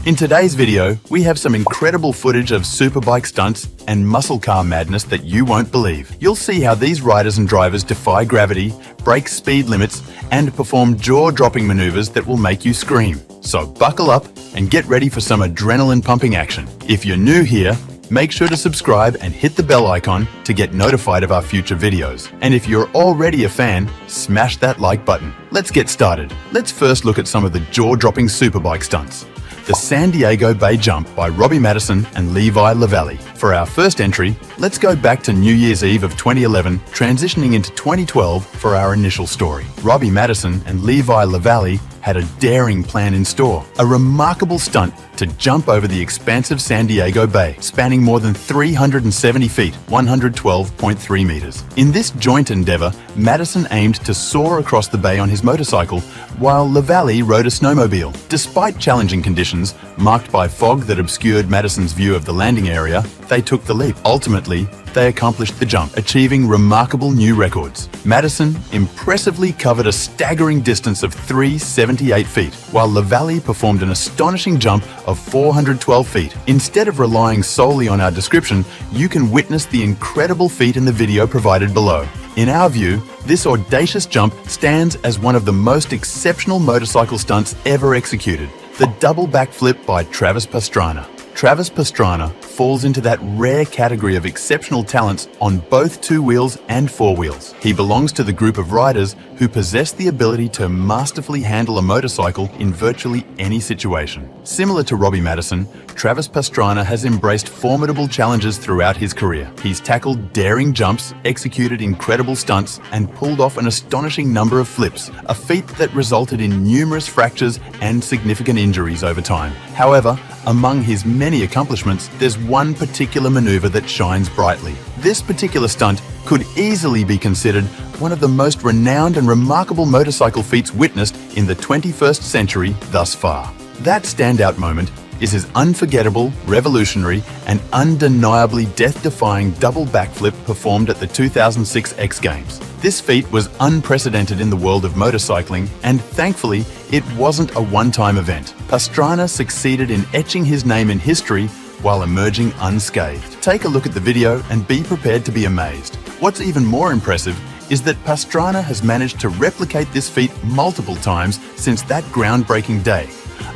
In today's video, we have some incredible footage of superbike stunts and muscle car madness that you won't believe. You'll see how these riders and drivers defy gravity, break speed limits, and perform jaw-dropping maneuvers that will make you scream. So buckle up and get ready for some adrenaline-pumping action. If you're new here, make sure to subscribe and hit the bell icon to get notified of our future videos. And if you're already a fan, smash that like button. Let's get started. Let's first look at some of the jaw-dropping superbike stunts. The San Diego Bay Jump by Robbie Madison and Levi LaValle. For our first entry, let's go back to New Year's Eve of 2011, transitioning into 2012 for our initial story. Robbie Madison and Levi LaValle had a daring plan in store, a remarkable stunt to jump over the expansive San Diego Bay, spanning more than 370 feet, 112.3 meters. In this joint endeavor, Madison aimed to soar across the bay on his motorcycle, while LaValle rode a snowmobile. Despite challenging conditions, marked by fog that obscured Madison's view of the landing area, they took the leap. Ultimately, they accomplished the jump, achieving remarkable new records. Madison impressively covered a staggering distance of 378 feet, while LaValle performed an astonishing jump of 412 feet. Instead of relying solely on our description, you can witness the incredible feat in the video provided below. In our view, this audacious jump stands as one of the most exceptional motorcycle stunts ever executed. The double backflip by Travis Pastrana. Travis Pastrana falls into that rare category of exceptional talents on both two wheels and four wheels. He belongs to the group of riders who possess the ability to masterfully handle a motorcycle in virtually any situation. Similar to Robbie Madison, Travis Pastrana has embraced formidable challenges throughout his career. He's tackled daring jumps, executed incredible stunts, and pulled off an astonishing number of flips, a feat that resulted in numerous fractures and significant injuries over time. However, among his many accomplishments, there's one particular maneuver that shines brightly. This particular stunt could easily be considered one of the most renowned and remarkable motorcycle feats witnessed in the 21st century thus far. That standout moment is his unforgettable, revolutionary, and undeniably death-defying double backflip performed at the 2006 X Games. This feat was unprecedented in the world of motorcycling, and thankfully, it wasn't a one-time event. Pastrana succeeded in etching his name in history while emerging unscathed. Take a look at the video and be prepared to be amazed. What's even more impressive is that Pastrana has managed to replicate this feat multiple times since that groundbreaking day,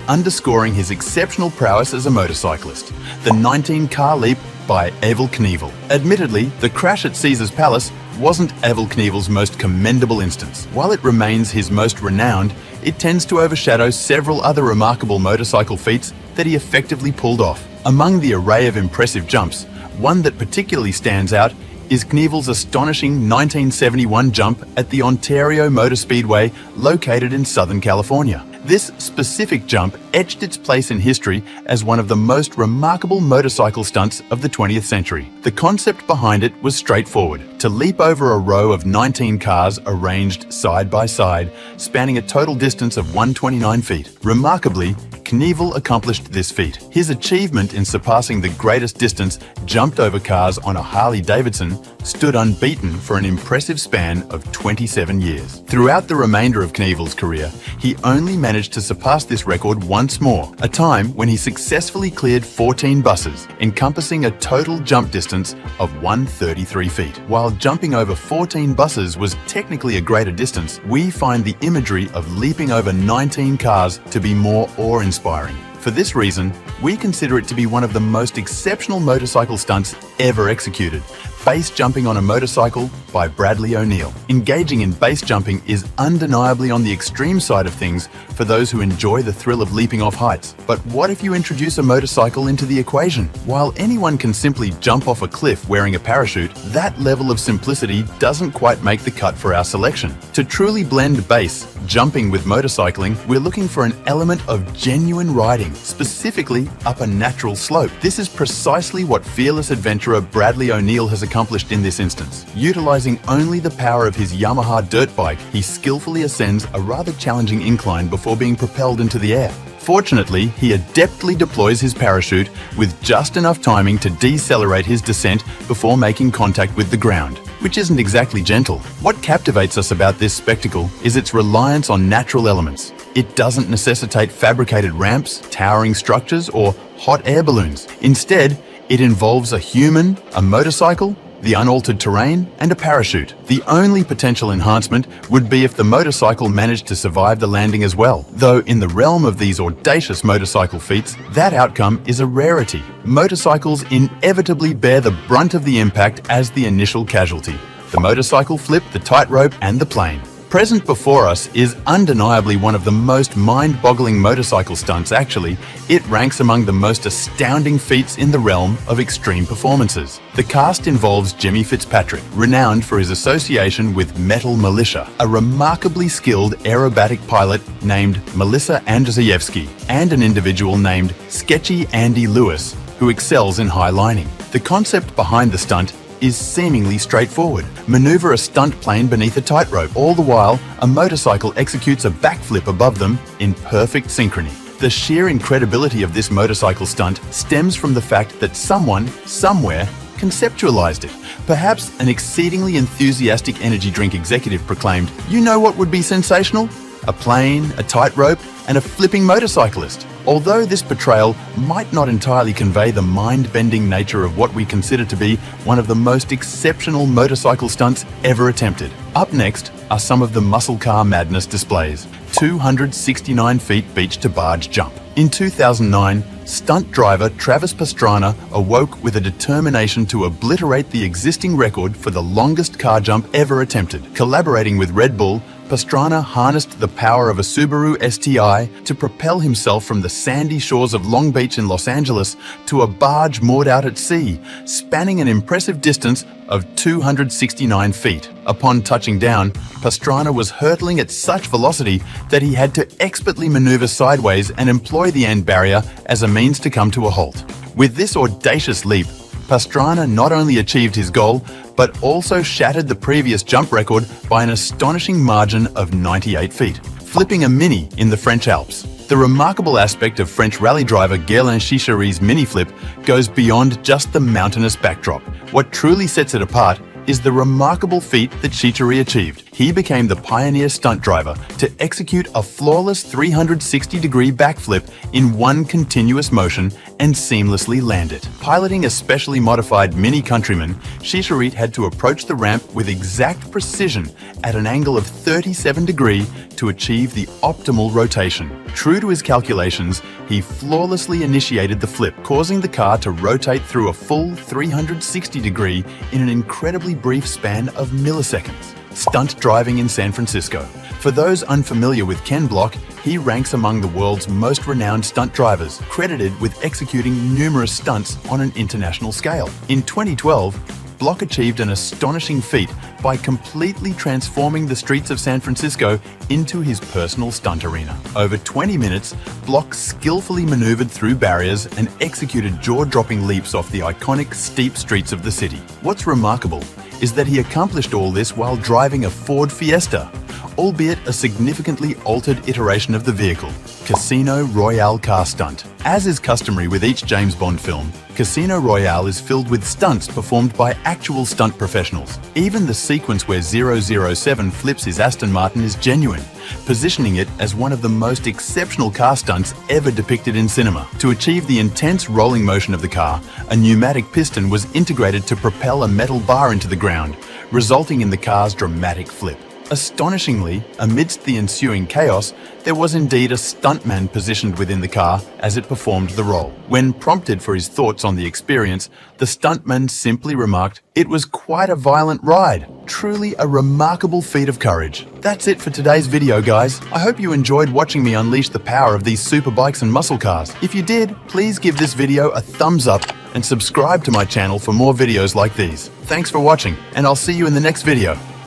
underscoring his exceptional prowess as a motorcyclist. The 19-car leap by Evel Knievel. Admittedly, the crash at Caesar's Palace wasn't Evel Knievel's most commendable instance. While it remains his most renowned, it tends to overshadow several other remarkable motorcycle feats that he effectively pulled off. Among the array of impressive jumps, one that particularly stands out is Knievel's astonishing 1971 jump at the Ontario Motor Speedway located in Southern California. This specific jump etched its place in history as one of the most remarkable motorcycle stunts of the 20th century. The concept behind it was straightforward: to leap over a row of 19 cars arranged side by side, spanning a total distance of 129 feet. Remarkably, Knievel accomplished this feat. His achievement in surpassing the greatest distance jumped over cars on a Harley-Davidson stood unbeaten for an impressive span of 27 years. Throughout the remainder of Knievel's career, he only managed to surpass this record once more, a time when he successfully cleared 14 buses, encompassing a total jump distance of 133 feet. While jumping over 14 buses was technically a greater distance, we find the imagery of leaping over 19 cars to be more awe-inspiring. For this reason, we consider it to be one of the most exceptional motorcycle stunts ever executed. Base jumping on a motorcycle by Bradley O'Neill. Engaging in base jumping is undeniably on the extreme side of things for those who enjoy the thrill of leaping off heights. But what if you introduce a motorcycle into the equation? While anyone can simply jump off a cliff wearing a parachute, that level of simplicity doesn't quite make the cut for our selection. To truly blend base jumping with motorcycling, we're looking for an element of genuine riding, specifically up a natural slope. This is precisely what fearless adventurer Bradley O'Neill has accomplished in this instance. Utilizing only the power of his Yamaha dirt bike, he skillfully ascends a rather challenging incline before being propelled into the air. Fortunately, he adeptly deploys his parachute with just enough timing to decelerate his descent before making contact with the ground, which isn't exactly gentle. What captivates us about this spectacle is its reliance on natural elements. It doesn't necessitate fabricated ramps, towering structures, or hot air balloons. Instead, it involves a human, a motorcycle, the unaltered terrain, and a parachute. The only potential enhancement would be if the motorcycle managed to survive the landing as well. Though in the realm of these audacious motorcycle feats, that outcome is a rarity. Motorcycles inevitably bear the brunt of the impact as the initial casualty. The motorcycle flip, the tightrope, and the plane. Present before us is undeniably one of the most mind-boggling motorcycle stunts. Actually, it ranks among the most astounding feats in the realm of extreme performances. The cast involves Jimmy Fitzpatrick, renowned for his association with Metal Militia, a remarkably skilled aerobatic pilot named Melissa Andrzejewski, and an individual named Sketchy Andy Lewis, who excels in high lining. The concept behind the stunt is seemingly straightforward. Maneuver a stunt plane beneath a tightrope. All the while, a motorcycle executes a backflip above them in perfect synchrony. The sheer incredibility of this motorcycle stunt stems from the fact that someone, somewhere, conceptualized it. Perhaps an exceedingly enthusiastic energy drink executive proclaimed, "You know what would be sensational? A plane, a tightrope, and a flipping motorcyclist." Although this portrayal might not entirely convey the mind-bending nature of what we consider to be one of the most exceptional motorcycle stunts ever attempted. Up next are some of the muscle car madness displays. 269 feet beach to barge jump. In 2009, stunt driver Travis Pastrana awoke with a determination to obliterate the existing record for the longest car jump ever attempted. Collaborating with Red Bull, Pastrana harnessed the power of a Subaru STI to propel himself from the sandy shores of Long Beach in Los Angeles to a barge moored out at sea, spanning an impressive distance of 269 feet. Upon touching down, Pastrana was hurtling at such velocity that he had to expertly maneuver sideways and employ the end barrier as a means to come to a halt. With this audacious leap, Pastrana not only achieved his goal, but also shattered the previous jump record by an astonishing margin of 98 feet, flipping a Mini in the French Alps. The remarkable aspect of French rally driver Guerlain Chichery's mini flip goes beyond just the mountainous backdrop. What truly sets it apart is the remarkable feat that Chichery achieved. He became the pioneer stunt driver to execute a flawless 360-degree backflip in one continuous motion and seamlessly land it. Piloting a specially modified Mini Countryman, Chichery had to approach the ramp with exact precision at an angle of 37 degrees to achieve the optimal rotation. True to his calculations, he flawlessly initiated the flip, causing the car to rotate through a full 360 degrees in an incredibly brief span of milliseconds. Stunt driving in San Francisco. For those unfamiliar with Ken Block, he ranks among the world's most renowned stunt drivers, credited with executing numerous stunts on an international scale. In 2012, Block achieved an astonishing feat by completely transforming the streets of San Francisco into his personal stunt arena. Over 20 minutes, Block skillfully maneuvered through barriers and executed jaw-dropping leaps off the iconic steep streets of the city. What's remarkable is that he accomplished all this while driving a Ford Fiesta, albeit a significantly altered iteration of the vehicle, Casino Royale car stunt. As is customary with each James Bond film, Casino Royale is filled with stunts performed by actual stunt professionals. Even the sequence where 007 flips his Aston Martin is genuine, positioning it as one of the most exceptional car stunts ever depicted in cinema. To achieve the intense rolling motion of the car, a pneumatic piston was integrated to propel a metal bar into the ground, resulting in the car's dramatic flip. Astonishingly, amidst the ensuing chaos, there was indeed a stuntman positioned within the car as it performed the role. When prompted for his thoughts on the experience, the stuntman simply remarked, "It was quite a violent ride. Truly a remarkable feat of courage." That's it for today's video, guys. I hope you enjoyed watching me unleash the power of these super bikes and muscle cars. If you did, please give this video a thumbs up and subscribe to my channel for more videos like these. Thanks for watching, and I'll see you in the next video.